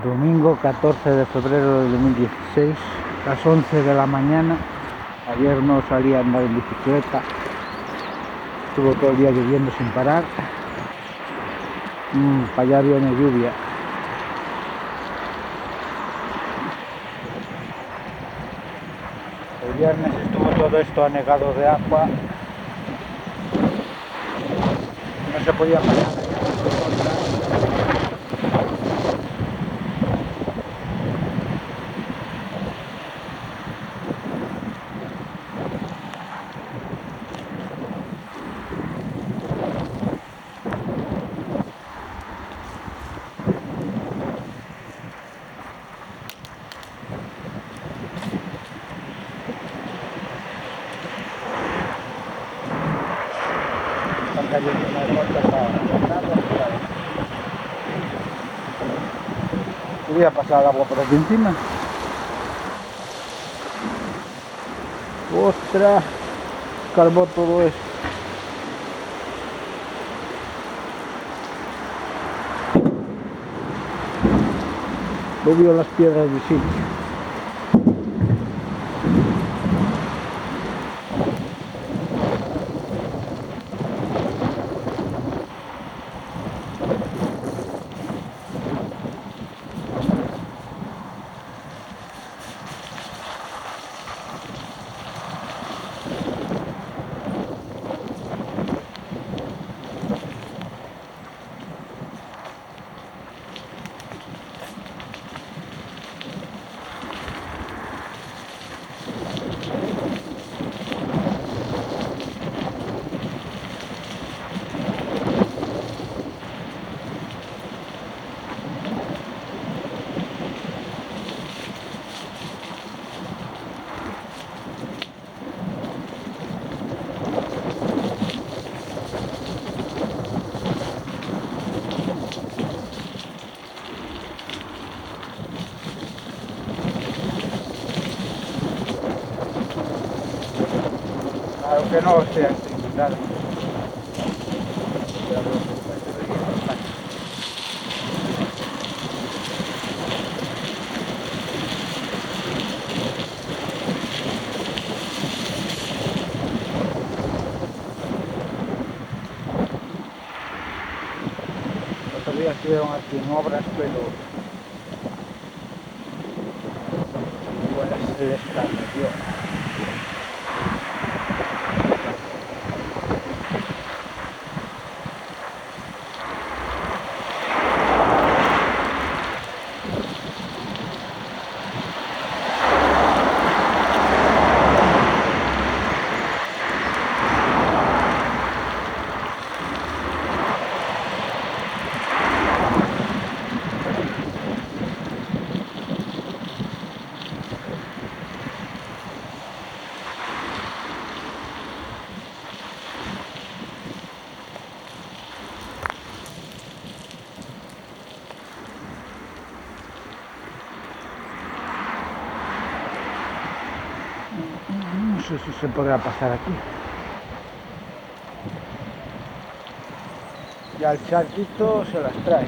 Domingo 14 de febrero de 2016, las 11 de la mañana. Ayer no salí a andar en bicicleta, estuvo todo el día lloviendo sin parar. Para allá viene lluvia. El viernes estuvo todo esto anegado de agua, no se podía pasar allá. Están cayendo unas gotas ahora. Voy a pasar el agua por aquí encima. ¡Ostras! Carbó todo esto. Movió las piedras de sitio. Claro que no sea así, claro. Otro día estuvieron aquí en obras, pero igual se les cayó. No sé si se podrá pasar aquí. Ya el charquito se las trae.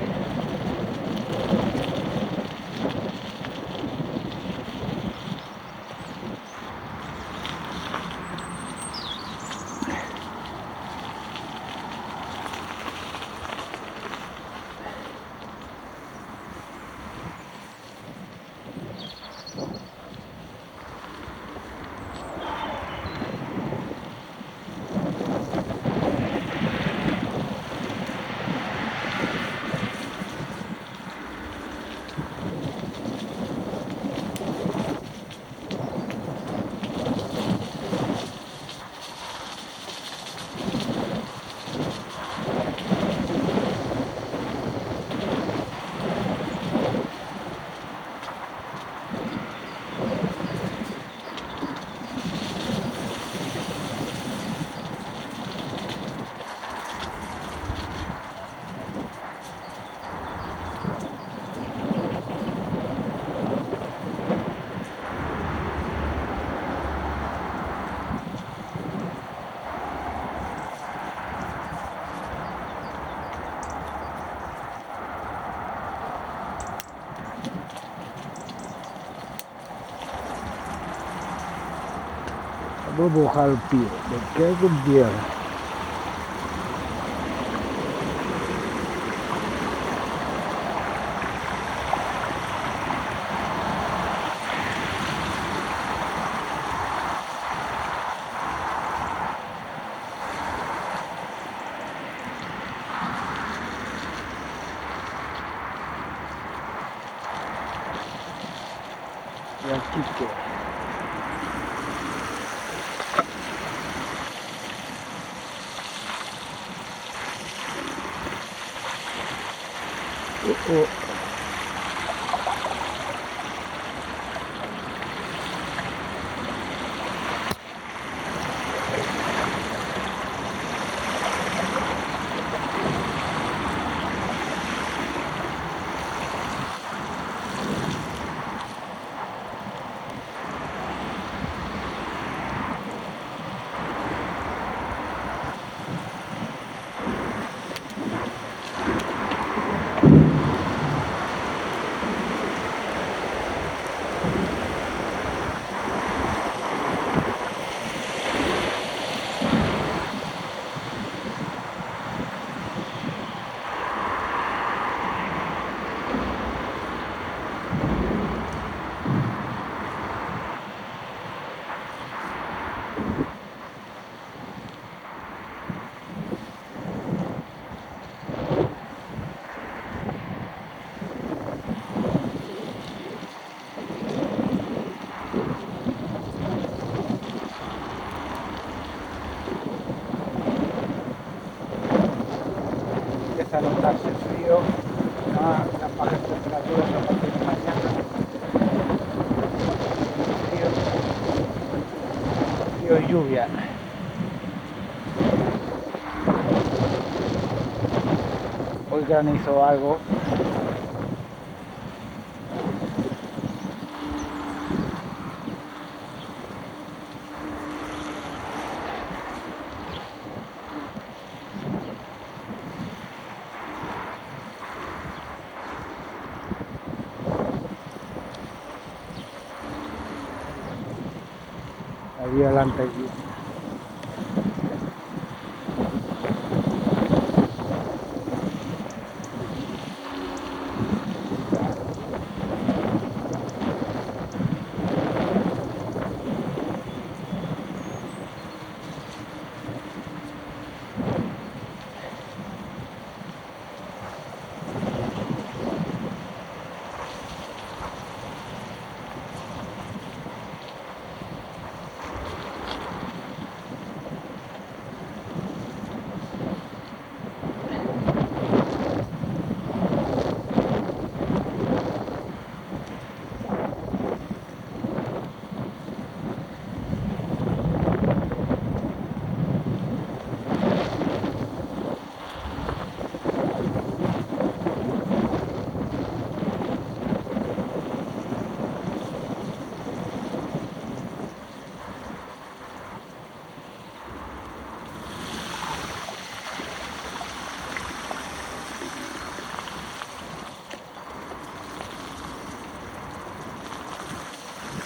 Voy a mojar el pie, me quedo con tierra. Y aquí que empieza a notarse el frío, las bajas temperaturas a partir de mañana, frío y lluvia. Hoy granizó algo. Ahí adelante allí.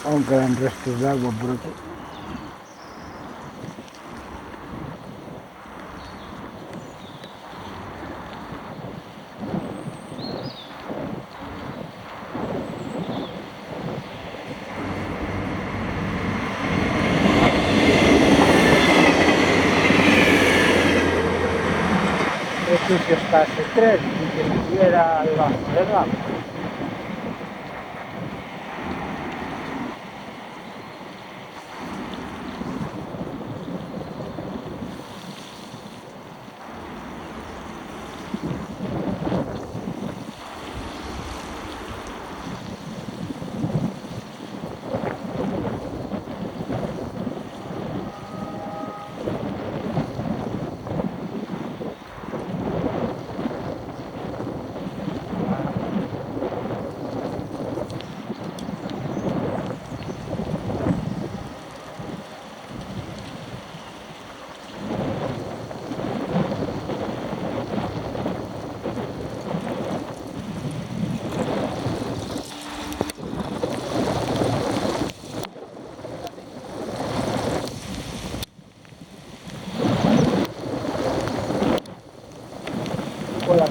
Aún quedan restos de agua por aquí. Qué sucio está ese tren, y que estuviera debajo del agua.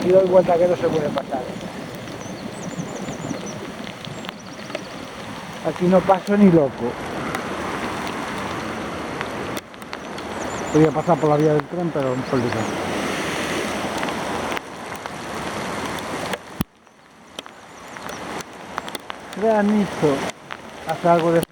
Si doy vuelta que no se puede pasar. Aquí no paso ni loco. Podría pasar por la vía del tren, pero un peligro. Granizo. Hace algo de